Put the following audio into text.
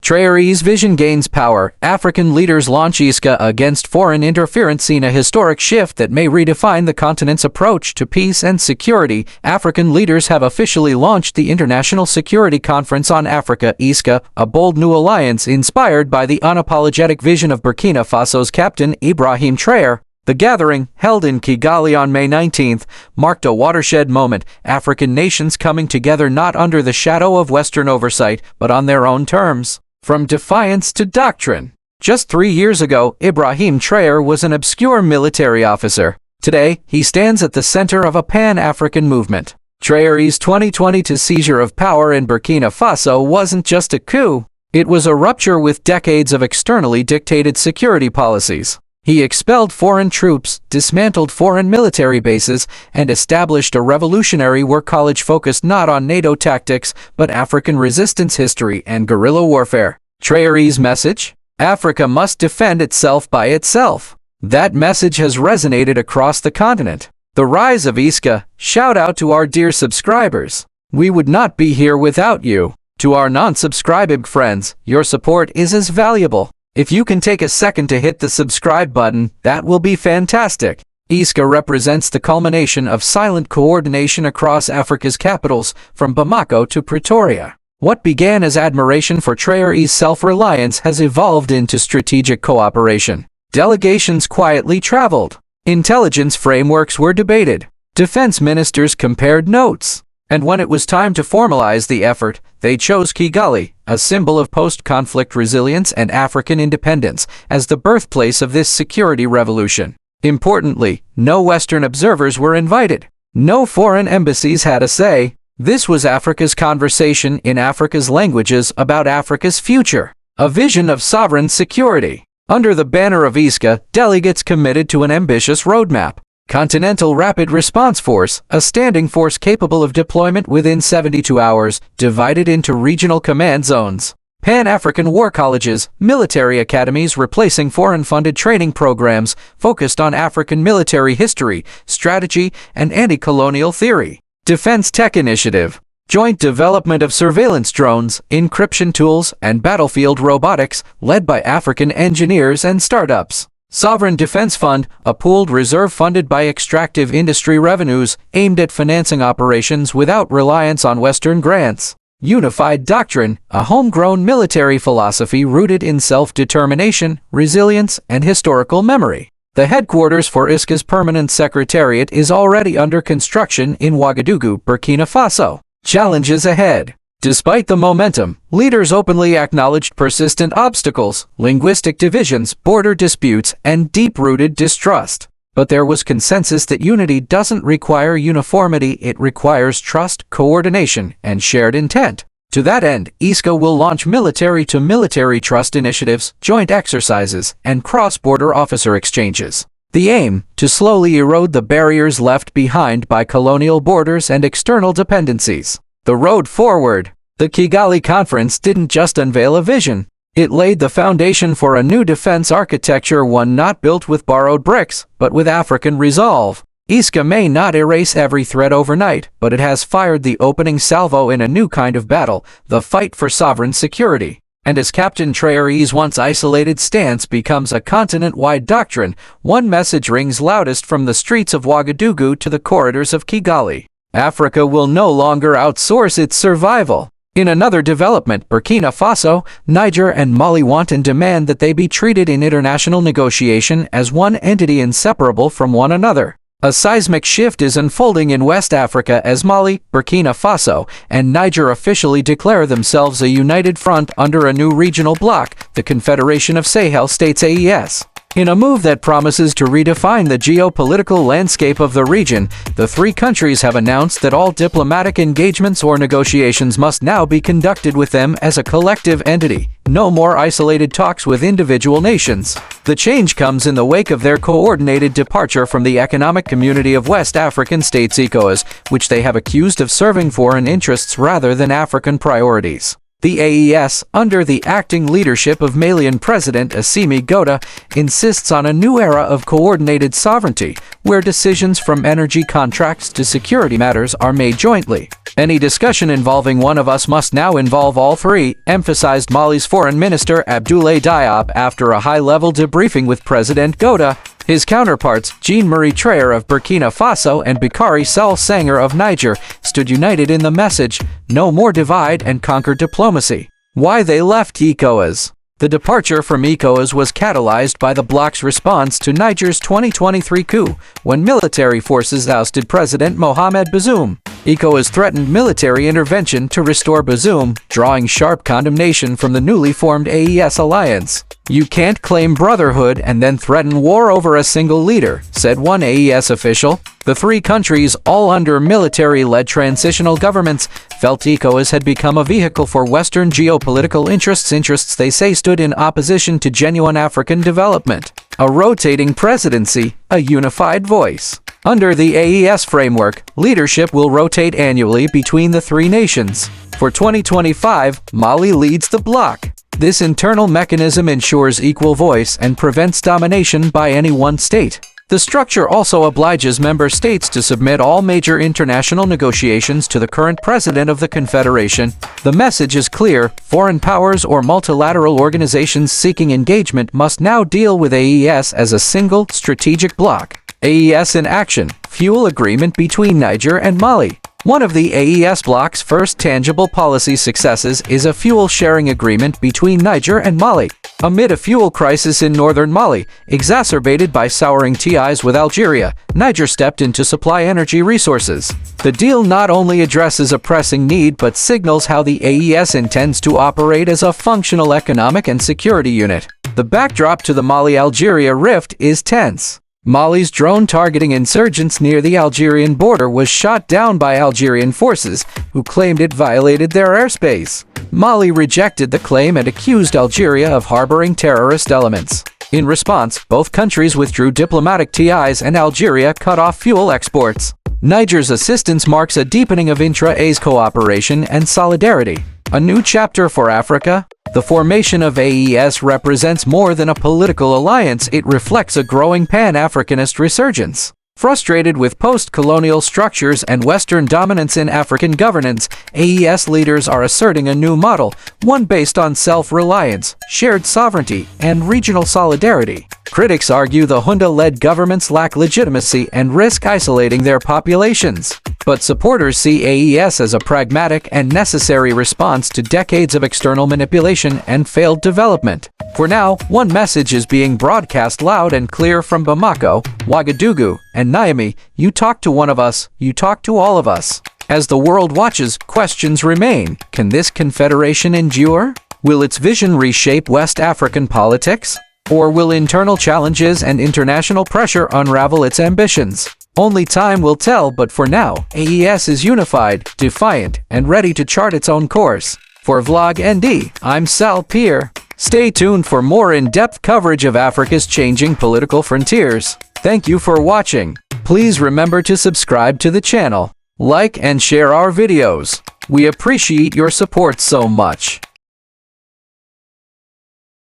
Traore's vision gains power. African leaders launch ISCA against foreign interference, in a historic shift that may redefine the continent's approach to peace and security. African leaders have officially launched the International Security Conference on Africa, ISCA, a bold new alliance inspired by the unapologetic vision of Burkina Faso's captain Ibrahim Traoré. The gathering, held in Kigali on May 19th, marked a watershed moment, African nations coming together not under the shadow of Western oversight, but on their own terms. From defiance to doctrine. Just 3 years ago, Ibrahim Traoré was an obscure military officer. Today, he stands at the center of a Pan-African movement. Traoré's 2022 seizure of power in Burkina Faso wasn't just a coup. It was a rupture with decades of externally dictated security policies. He expelled foreign troops, dismantled foreign military bases, and established a revolutionary war college focused not on NATO tactics, but African resistance history and guerrilla warfare. Traoré's message? Africa must defend itself by itself. That message has resonated across the continent. The rise of ISCA, shout out to our dear subscribers. We would not be here without you. To our non-subscribing friends, your support is as valuable. If you can take a second to hit the subscribe button, that will be fantastic. ISCA represents the culmination of silent coordination across Africa's capitals, from Bamako to Pretoria. What began as admiration for Traoré's self-reliance has evolved into strategic cooperation. Delegations quietly traveled. Intelligence frameworks were debated. Defense ministers compared notes. And when it was time to formalize the effort, they chose Kigali, a symbol of post-conflict resilience and African independence, as the birthplace of this security revolution. Importantly, no Western observers were invited. No foreign embassies had a say. This was Africa's conversation in Africa's languages about Africa's future, a vision of sovereign security. Under the banner of ISCA, delegates committed to an ambitious roadmap. Continental Rapid Response Force, a standing force capable of deployment within 72 hours, divided into regional command zones. Pan-African war colleges, military academies replacing foreign-funded training programs focused on African military history, strategy, and anti-colonial theory. Defense Tech Initiative. Joint development of surveillance drones, encryption tools, and battlefield robotics, led by African engineers and startups. Sovereign Defense Fund, a pooled reserve funded by extractive industry revenues, aimed at financing operations without reliance on Western grants. Unified Doctrine, a homegrown military philosophy rooted in self-determination, resilience, and historical memory. The headquarters for ISCA's permanent secretariat is already under construction in Ouagadougou, Burkina Faso. Challenges ahead. Despite the momentum, leaders openly acknowledged persistent obstacles, linguistic divisions, border disputes, and deep-rooted distrust. But there was consensus that unity doesn't require uniformity, it requires trust, coordination, and shared intent. To that end, ISCA will launch military-to-military trust initiatives, joint exercises, and cross-border officer exchanges. The aim, to slowly erode the barriers left behind by colonial borders and external dependencies. The road forward. The Kigali Conference didn't just unveil a vision. It laid the foundation for a new defense architecture, one not built with borrowed bricks, but with African resolve. ISCA may not erase every threat overnight, but it has fired the opening salvo in a new kind of battle, the fight for sovereign security. And as Captain Traoré's once isolated stance becomes a continent-wide doctrine, one message rings loudest from the streets of Ouagadougou to the corridors of Kigali. Africa will no longer outsource its survival. In another development, Burkina Faso, Niger and Mali want and demand that they be treated in international negotiation as one entity inseparable from one another. A seismic shift is unfolding in West Africa as Mali, Burkina Faso, and Niger officially declare themselves a united front under a new regional bloc, the Confederation of Sahel States (AES). In a move that promises to redefine the geopolitical landscape of the region, the three countries have announced that all diplomatic engagements or negotiations must now be conducted with them as a collective entity. No more isolated talks with individual nations. The change comes in the wake of their coordinated departure from the Economic Community of West African States (ECOWAS), which they have accused of serving foreign interests rather than African priorities. The AES, under the acting leadership of Malian President Assimi Goïta, insists on a new era of coordinated sovereignty, where decisions from energy contracts to security matters are made jointly. Any discussion involving one of us must now involve all three, emphasized Mali's Foreign Minister Abdoulaye Diop after a high-level debriefing with President Goïta. His counterparts, Jean-Marie Traoré of Burkina Faso and Bakary Sall of Niger, stood united in the message, "No more divide and conquer diplomacy." Why they left ECOWAS. The departure from ECOWAS was catalyzed by the bloc's response to Niger's 2023 coup, when military forces ousted President Mohamed Bazoum. ECOWAS threatened military intervention to restore Bazoum, drawing sharp condemnation from the newly formed AES alliance. "You can't claim brotherhood and then threaten war over a single leader," said one AES official. The three countries, all under military-led transitional governments, felt ECOWAS had become a vehicle for Western geopolitical interests they say stood in opposition to genuine African development. A rotating presidency, a unified voice. Under the AES framework, leadership will rotate annually between the three nations. For 2025, Mali leads the bloc. This internal mechanism ensures equal voice and prevents domination by any one state. The structure also obliges member states to submit all major international negotiations to the current president of the confederation. The message is clear: foreign powers or multilateral organizations seeking engagement must now deal with AES as a single, strategic bloc. AES in action, fuel agreement between Niger and Mali. One of the AES bloc's first tangible policy successes is a fuel-sharing agreement between Niger and Mali. Amid a fuel crisis in northern Mali, exacerbated by souring ties with Algeria, Niger stepped in to supply energy resources. The deal not only addresses a pressing need but signals how the AES intends to operate as a functional economic and security unit. The backdrop to the Mali-Algeria rift is tense. Mali's drone targeting insurgents near the Algerian border was shot down by Algerian forces, who claimed it violated their airspace. Mali rejected the claim and accused Algeria of harboring terrorist elements. In response, both countries withdrew diplomatic ties and Algeria cut off fuel exports. Niger's assistance marks a deepening of intra-AES cooperation and solidarity. A new chapter for Africa? The formation of AES represents more than a political alliance, it reflects a growing Pan-Africanist resurgence. Frustrated with post-colonial structures and Western dominance in African governance, AES leaders are asserting a new model, one based on self-reliance, shared sovereignty, and regional solidarity. Critics argue the junta-led governments lack legitimacy and risk isolating their populations. But supporters see AES as a pragmatic and necessary response to decades of external manipulation and failed development. For now, one message is being broadcast loud and clear from Bamako, Ouagadougou, and Niamey: you talk to one of us, you talk to all of us. As the world watches, questions remain. Can this confederation endure? Will its vision reshape West African politics? Or will internal challenges and international pressure unravel its ambitions? Only time will tell, but for now, AES is unified, defiant, and ready to chart its own course. For VlogND, I'm Sal Pier. Stay tuned for more in-depth coverage of Africa's changing political frontiers. Thank you for watching. Please remember to subscribe to the channel, like and share our videos. We appreciate your support so much.